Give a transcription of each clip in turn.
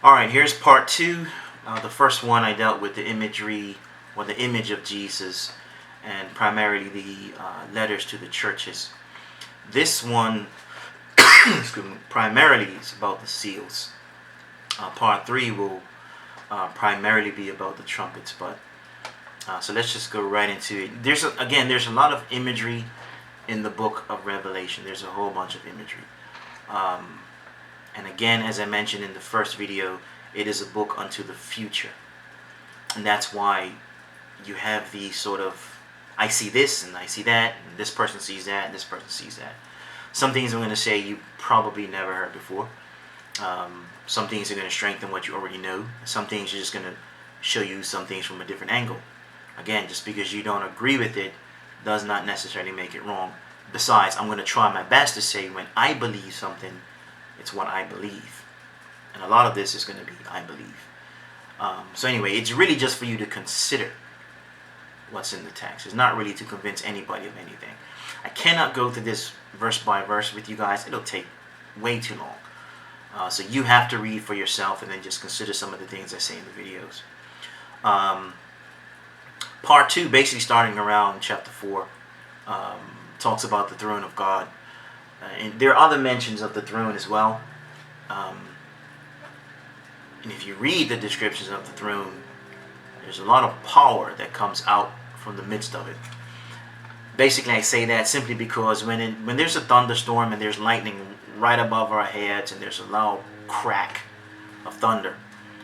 Alright, here's part two. The first one I dealt with the imagery or the image of Jesus and primarily the letters to the churches. This one primarily is about the seals. Part three will primarily be about the trumpets, but so let's just go right into it. There's a lot of imagery in the book of Revelation. There's a whole bunch of imagery. And again, as I mentioned in the first video, it is a book unto the future. And that's why you have these sort of, I see this and I see that, and this person sees that, and this person sees that. Some things I'm going to say you probably never heard before. Some things are going to strengthen what you already know. Some things are just going to show you some things from a different angle. Again, just because you don't agree with it does not necessarily make it wrong. Besides, I'm going to try my best to say when I believe something, it's what I believe. And a lot of this is going to be I believe. So anyway, it's really just for you to consider what's in the text. It's not really to convince anybody of anything. I cannot go through this verse by verse with you guys. It'll take way too long. So you have to read for yourself and then just consider some of the things I say in the videos. Part 2, basically starting around chapter 4, talks about the throne of God. And there are other mentions of the throne as well. And if you read the descriptions of the throne, there's a lot of power that comes out from the midst of it. Basically, I say that simply because when there's a thunderstorm and there's lightning right above our heads and there's a loud crack of thunder,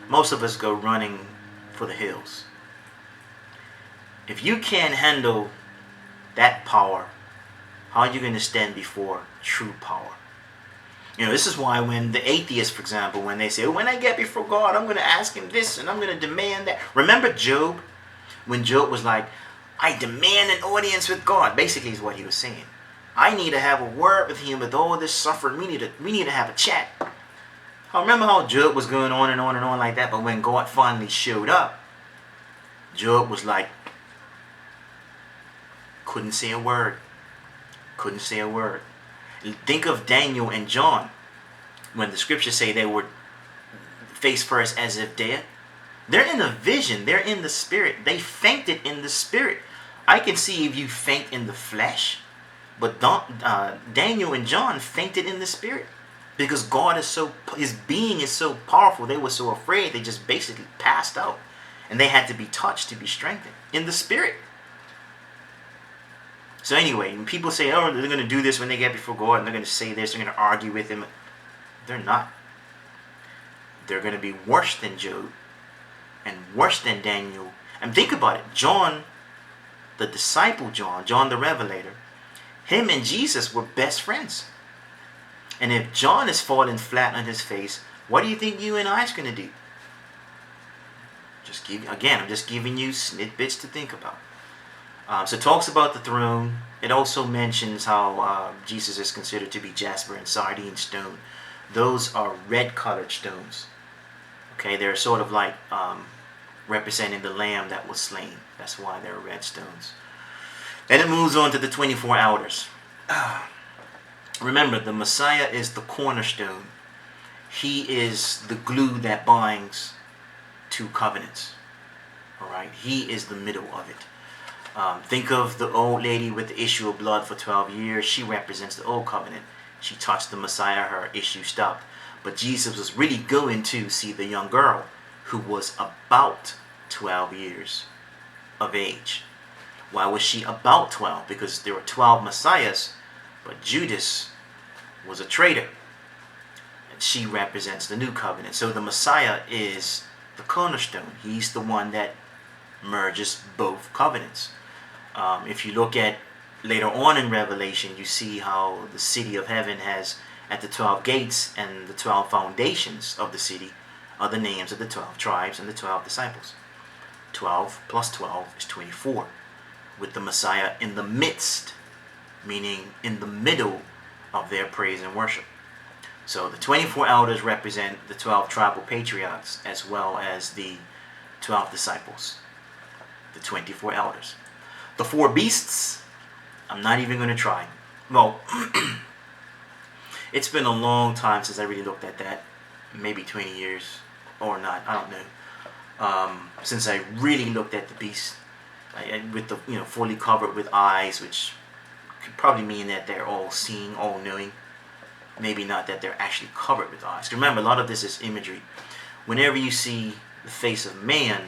most of us go running for the hills. If you can't handle that power, how are you going to stand before true power? You know, this is why when the atheists, for example, when they say, when I get before God, I'm going to ask him this and I'm going to demand that. Remember Job? When Job was like, I demand an audience with God. Basically is what he was saying. I need to have a word with him with all this suffering. We need to have a chat. I remember how Job was going on and on and on like that, but when God finally showed up, Job was like, couldn't say a word. Couldn't say a word. Think of Daniel and John. When the scriptures say they were face first as if dead. They're in a vision. They're in the spirit. They fainted in the spirit. I can see if you faint in the flesh. But Daniel and John fainted in the spirit. Because God is so, his being is so powerful. They were so afraid. They just basically passed out. And they had to be touched to be strengthened in the spirit. So anyway, when people say, oh, they're going to do this when they get before God, and they're going to say this, they're going to argue with him. They're not. They're going to be worse than Job and worse than Daniel. And think about it. John, the disciple John the Revelator, him and Jesus were best friends. And if John is falling flat on his face, what do you think you and I is going to do? I'm just giving you snippets to think about. So it talks about the throne. It also mentions how Jesus is considered to be jasper and sardine stone. Those are red-colored stones. Okay, they're sort of like representing the lamb that was slain. That's why they're red stones. Then it moves on to the 24 elders. Remember, the Messiah is the cornerstone. He is the glue that binds two covenants. All right, he is the middle of it. Think of the old lady with the issue of blood for 12 years. She represents the old covenant. She touched the Messiah, her issue stopped. But Jesus was really going to see the young girl who was about 12 years of age. Why was she about 12? Because there were 12 Messiahs, but Judas was a traitor. And she represents the new covenant. So the Messiah is the cornerstone. He's the one that merges both covenants. If you look at later on in Revelation, you see how the city of heaven has at the 12 gates and the 12 foundations of the city are the names of the 12 tribes and the 12 disciples. 12 plus 12 is 24, with the Messiah in the midst, meaning in the middle of their praise and worship. So the 24 elders represent the 12 tribal patriarchs as well as the 12 disciples. The 24 elders. The 4 beasts, I'm not even going to try. Well, it's been a long time since I really looked at that. Maybe 20 years. or not. I don't know. Since I really looked at the beast with the fully covered with eyes, which could probably mean that they're all seeing, all knowing. Maybe not that they're actually covered with eyes. Remember, a lot of this is imagery. Whenever you see the face of man,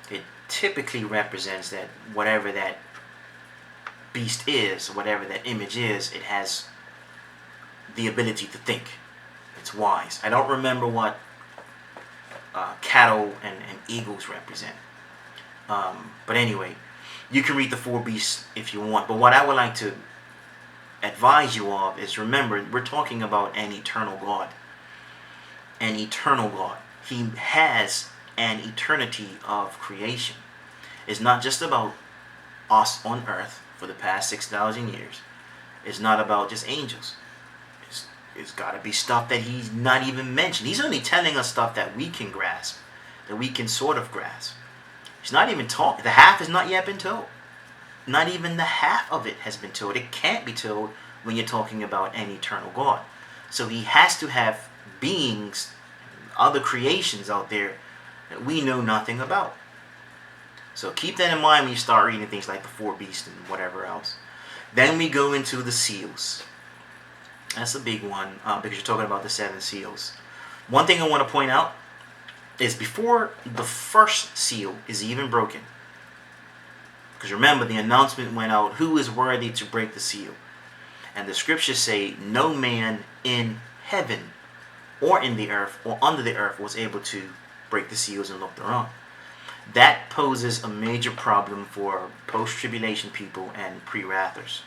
it typically represents that whatever that beast is, whatever that image is, it has the ability to think. It's wise. I don't remember what cattle and eagles represent. But anyway, you can read the four beasts if you want. But what I would like to advise you of is, remember, we're talking about an eternal God. An eternal God. He has an eternity of creation. It's not just about us on earth for the past 6,000 years. It's not about just angels. It's got to be stuff that he's not even mentioned. He's only telling us stuff that we can grasp, that we can sort of grasp. He's not even talking. The half has not yet been told. Not even the half of it has been told. It can't be told when you're talking about an eternal God. So he has to have beings, other creations out there that we know nothing about. So keep that in mind when you start reading things like the four beasts and whatever else. Then we go into the seals. That's a big one because you're talking about the seven seals. One thing I want to point out is before the first seal is even broken, because remember, the announcement went out, who is worthy to break the seal? And the scriptures say, no man in heaven or in the earth or under the earth was able to break the seals and look thereon. That poses a major problem for post-tribulation people and pre-wrathers.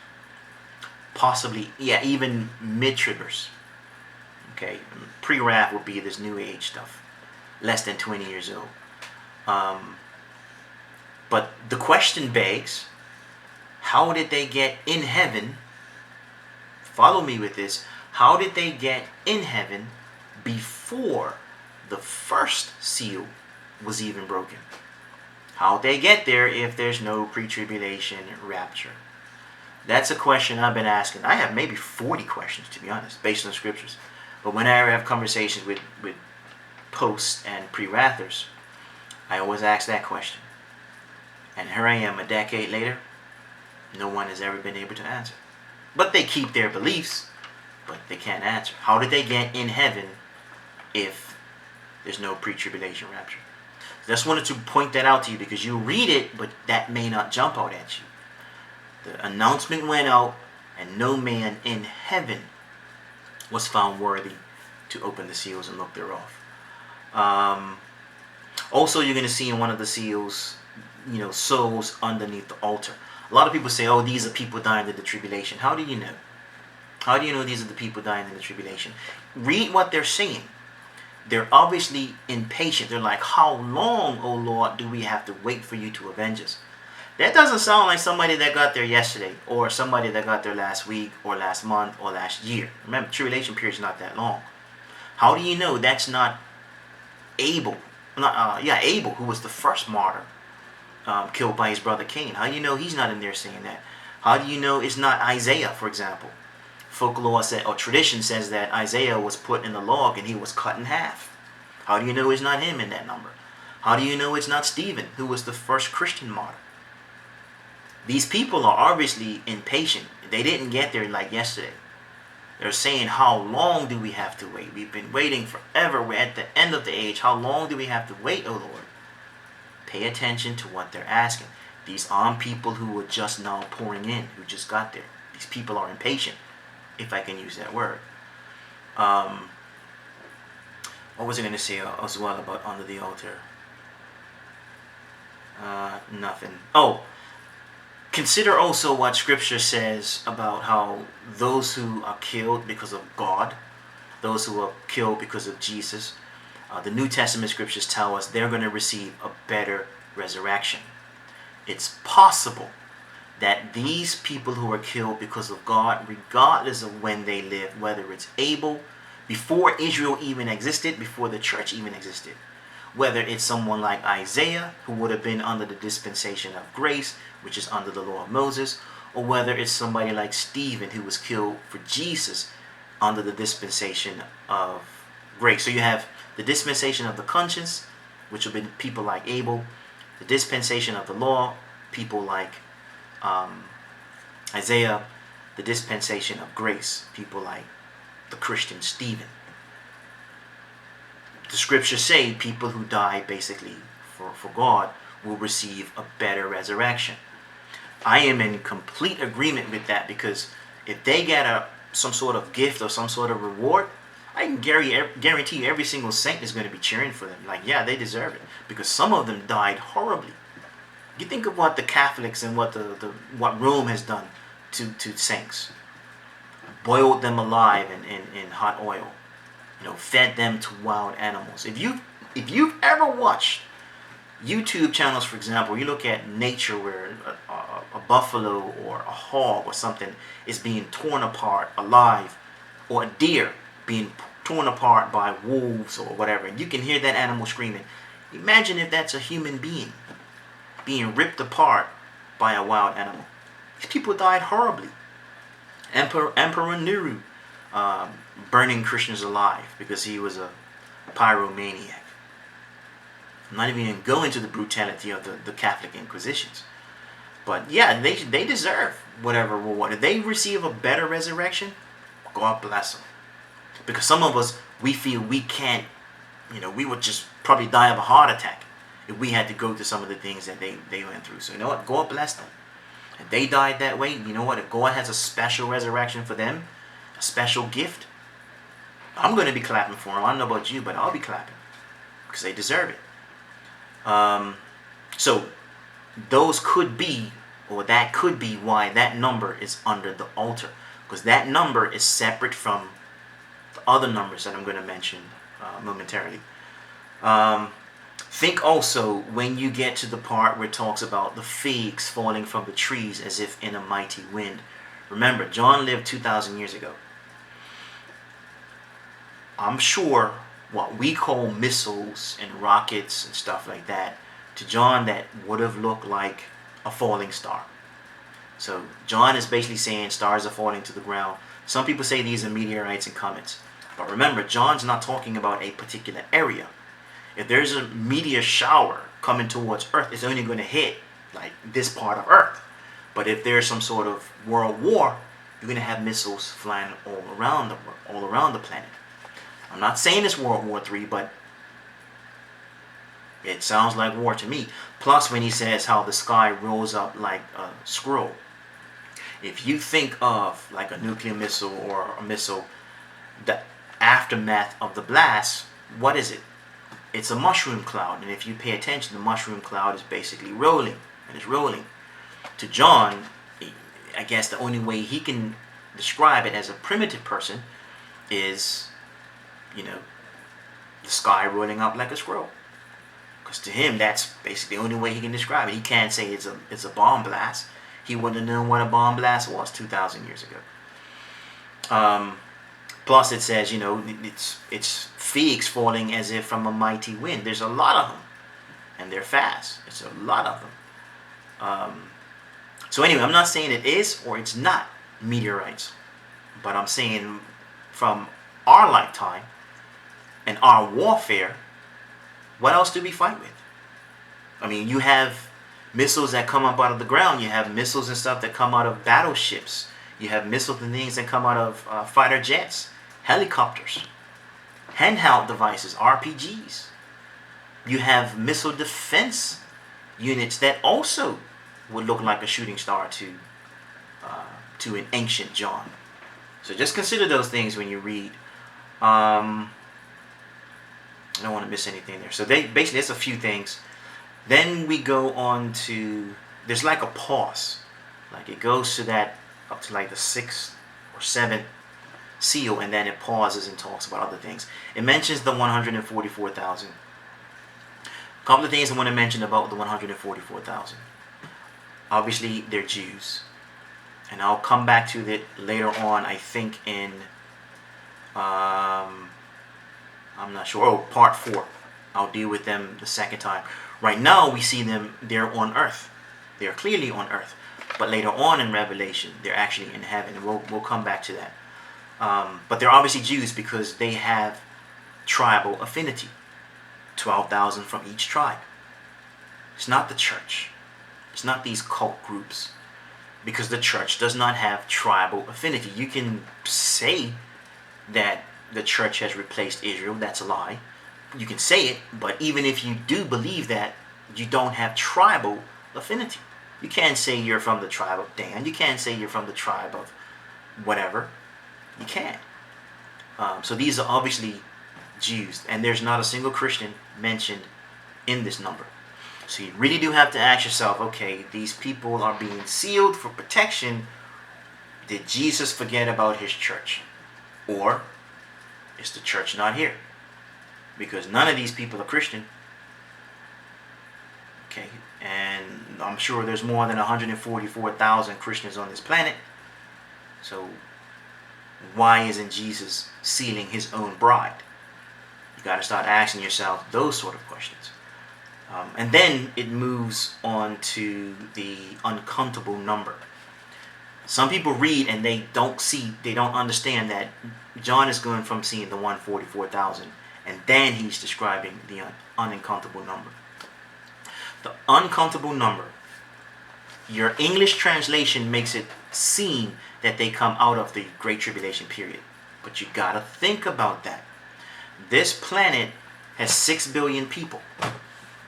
Possibly, even mid-tribbers. Okay, pre-wrath would be this new age stuff. Less than 20 years old. But the question begs, how did they get in heaven? Follow me with this. How did they get in heaven before the first seal was even broken? How did they get there if there's no pre-tribulation rapture? That's a question I've been asking. I have maybe 40 questions, to be honest, based on the scriptures. But whenever I have conversations with post and pre-wrathers, I always ask that question. And here I am a decade later, no one has ever been able to answer. But they keep their beliefs, but they can't answer. How did they get in heaven if there's no pre-tribulation rapture? Just wanted to point that out to you because you read it, but that may not jump out at you. The announcement went out, and no man in heaven was found worthy to open the seals and look thereof. Also, you're going to see in one of the seals, souls underneath the altar. A lot of people say, oh, these are people dying in the tribulation. How do you know? How do you know these are the people dying in the tribulation? Read what they're saying. They're obviously impatient. They're like, how long, O Lord, do we have to wait for you to avenge us? That doesn't sound like somebody that got there yesterday, or somebody that got there last week, or last month, or last year. Remember, tribulation period is not that long. How do you know that's not Abel? Abel, who was the first martyr, killed by his brother Cain. How do you know he's not in there saying that? How do you know it's not Isaiah, for example? Folklore said, or tradition says that Isaiah was put in the log and he was cut in half. How do you know it's not him in that number? How do you know it's not Stephen, who was the first Christian martyr? These people are obviously impatient. They didn't get there like yesterday. They're saying, how long do we have to wait? We've been waiting forever. We're at the end of the age. How long do we have to wait, O Lord? Pay attention to what they're asking. These aren't people who are just now pouring in, who just got there. These people are impatient, if I can use that word. What was I going to say as well about under the altar? Nothing. Oh, consider also what Scripture says about how those who are killed because of God, those who are killed because of Jesus, the New Testament Scriptures tell us they're going to receive a better resurrection. It's possible that these people who are killed because of God, regardless of when they lived, whether it's Abel, before Israel even existed, before the church even existed, whether it's someone like Isaiah, who would have been under the dispensation of grace, which is under the law of Moses, or whether it's somebody like Stephen, who was killed for Jesus under the dispensation of grace. So you have The dispensation of the conscience, which will be people like Abel. The dispensation of the law, people like Isaiah. The dispensation of grace, people like the Christian Stephen. The scriptures say people who die basically for God will receive a better resurrection. I am in complete agreement with that, because if they get some sort of gift or some sort of reward, I can guarantee you every single saint is going to be cheering for them. Like, yeah, they deserve it, because some of them died horribly. You think of what the Catholics and what what Rome has done to saints. Boiled them alive in hot oil. Fed them to wild animals. If you've ever watched YouTube channels, for example, you look at nature where a buffalo or a hog or something is being torn apart alive, or a deer being torn apart by wolves or whatever, and you can hear that animal screaming. Imagine if that's a human being being ripped apart by a wild animal. These people died horribly. Emperor Nero burning Christians alive because he was a pyromaniac. I'm not even going to go into the brutality of the Catholic Inquisitions. But yeah, they deserve whatever reward. If they receive a better resurrection, God bless them. Because some of us, we feel we can't, we would just probably die of a heart attack if we had to go through some of the things that they went through. So you know what? God bless them. If they died that way, you know what? If God has a special resurrection for them, a special gift, I'm going to be clapping for them. I don't know about you, but I'll be clapping because they deserve it. So those could be, or that could be why that number is under the altar, because that number is separate from the other numbers that I'm going to mention momentarily. Think also when you get to the part where it talks about the figs falling from the trees as if in a mighty wind. Remember, John lived 2,000 years ago. I'm sure what we call missiles and rockets and stuff like that, to John that would have looked like a falling star. So John is basically saying stars are falling to the ground. Some people say these are meteorites and comets. But remember, John's not talking about a particular area. If there's a meteor shower coming towards Earth, it's only going to hit like this part of Earth. But if there's some sort of world war, you're going to have missiles flying all around the planet. I'm not saying it's World War III, but it sounds like war to me. Plus, when he says how the sky rolls up like a scroll. If you think of like a nuclear missile or a missile, the aftermath of the blast, what is it? It's a mushroom cloud. And if you pay attention, the mushroom cloud is basically rolling. And it's rolling. To John, I guess the only way he can describe it as a primitive person is, the sky rolling up like a scroll. Because to him, that's basically the only way he can describe it. He can't say it's a bomb blast. He wouldn't have known what a bomb blast was 2,000 years ago. Plus, it says, it's figs falling as if from a mighty wind. There's a lot of them, and they're fast. It's a lot of them. So anyway, I'm not saying it is or it's not meteorites, but I'm saying from our lifetime and our warfare, what else do we fight with? I mean, you have missiles that come up out of the ground. You have missiles and stuff that come out of battleships. You have missiles and things that come out of fighter jets, helicopters, handheld devices, RPGs. You have missile defense units that also would look like a shooting star to an ancient John. So just consider those things when you read. I don't want to miss anything there. So basically, it's a few things. Then we go on to, there's like a pause. Like it goes to that, up to like the 6th or 7th seal, and then it pauses and talks about other things. It mentions the 144,000. A couple of things I want to mention about the 144,000. Obviously, they're Jews. And I'll come back to it later on, I think in, I'm not sure, part 4. I'll deal with them the second time. Right now, we see them, they're on earth. They're clearly on earth. But later on in Revelation, they're actually in heaven. And we'll come back to that. But they're obviously Jews because they have tribal affinity. 12,000 from each tribe. It's not the church. It's not these cult groups. Because the church does not have tribal affinity. You can say that the church has replaced Israel. That's a lie. You can say it, but even if you do believe that, you don't have tribal affinity. You can't say you're from the tribe of Dan. You can't say you're from the tribe of whatever. You can't. So these are obviously Jews, and there's not a single Christian mentioned in this number. So you really do have to ask yourself, okay, these people are being sealed for protection. Did Jesus forget about his church? Or is the church not here? Because none of these people are Christian. Okay, and I'm sure there's more than 144,000 Christians on this planet. So why isn't Jesus sealing his own bride? You got to start asking yourself those sort of questions. And then it moves on to the uncountable number. Some people read and they don't understand that John is going from seeing the 144,000, and then he's describing the uncountable number. The uncountable number, your English translation makes it seem that they come out of the Great Tribulation period. But you got to think about that. This planet has 6 billion people,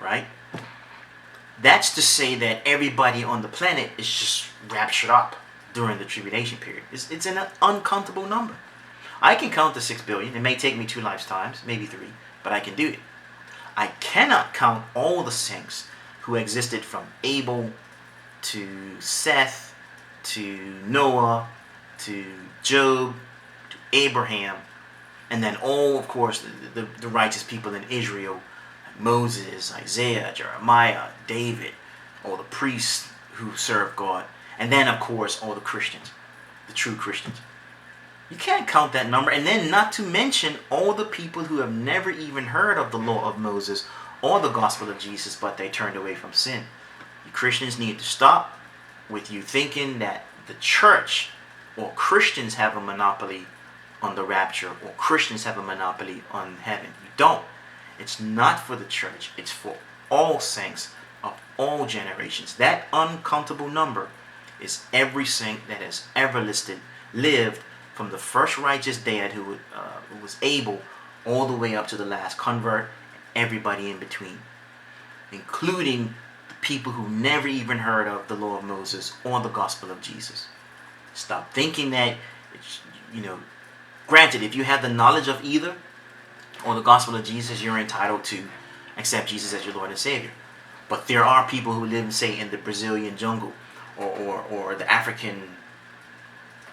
right? That's to say that everybody on the planet is just raptured up during the tribulation period. It's an uncountable number. I can count the 6 billion. It may take me 2 lifetimes, maybe 3, but I can do it. I cannot count all the saints who existed from Abel to Seth to Noah to Job to Abraham, and then all, of course, the righteous people in Israel, like Moses, Isaiah, Jeremiah, David, all the priests who served God, and then, of course, all the Christians, the true Christians. You can't count that number, and then not to mention all the people who have never even heard of the law of Moses or the gospel of Jesus, but they turned away from sin. You Christians need to stop with you thinking that the church or Christians have a monopoly on the rapture, or Christians have a monopoly on heaven. You don't. It's not for the church. It's for all saints of all generations. That uncountable number is every saint that has ever lived from the first righteous dad who was able all the way up to the last convert, everybody in between, including the people who never even heard of the law of Moses or the gospel of Jesus. Stop thinking that, granted, if you have the knowledge of either or the gospel of Jesus, you're entitled to accept Jesus as your Lord and Savior. But there are people who live, say, in the Brazilian jungle or the African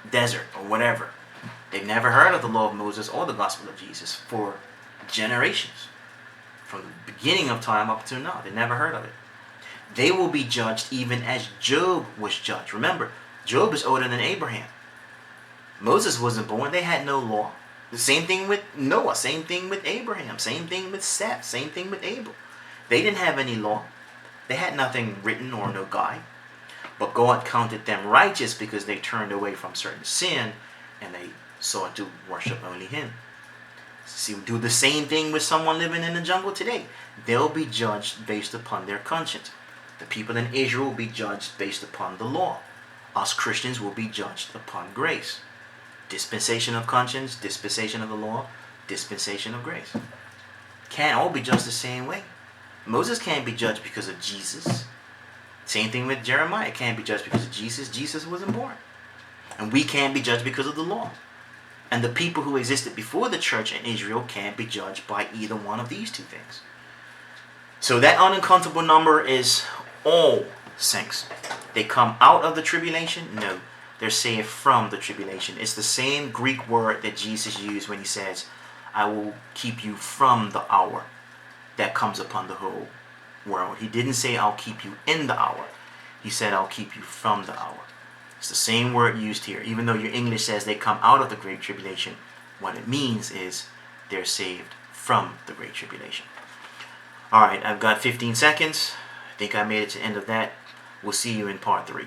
desert or whatever. They've never heard of the law of Moses or the gospel of Jesus for generations. From the beginning of time up to now, they never heard of it. They will be judged even as Job was judged. Remember, Job is older than Abraham. Moses wasn't born. They had no law. The same thing with Noah. Same thing with Abraham. Same thing with Seth. Same thing with Abel. They didn't have any law. They had nothing written or no guide. But God counted them righteous because they turned away from certain sin and they sought to worship only Him. See, we do the same thing with someone living in the jungle today. They'll be judged based upon their conscience. The people in Israel will be judged based upon the law. Us Christians will be judged upon grace. Dispensation of conscience, dispensation of the law, dispensation of grace. Can't all be judged the same way. Moses can't be judged because of Jesus. Same thing with Jeremiah. Can't be judged because of Jesus. Jesus wasn't born. And we can't be judged because of the law. And the people who existed before the church in Israel can't be judged by either one of these two things. So that uncountable number is all saints. They come out of the tribulation? No. They're saved from the tribulation. It's the same Greek word that Jesus used when He says, I will keep you from the hour that comes upon the whole world. He didn't say, I'll keep you in the hour. He said, I'll keep you from the hour. It's the same word used here. Even though your English says they come out of the Great Tribulation, what it means is they're saved from the Great Tribulation. Alright, I've got 15 seconds. I think I made it to the end of that. We'll see you in part 3.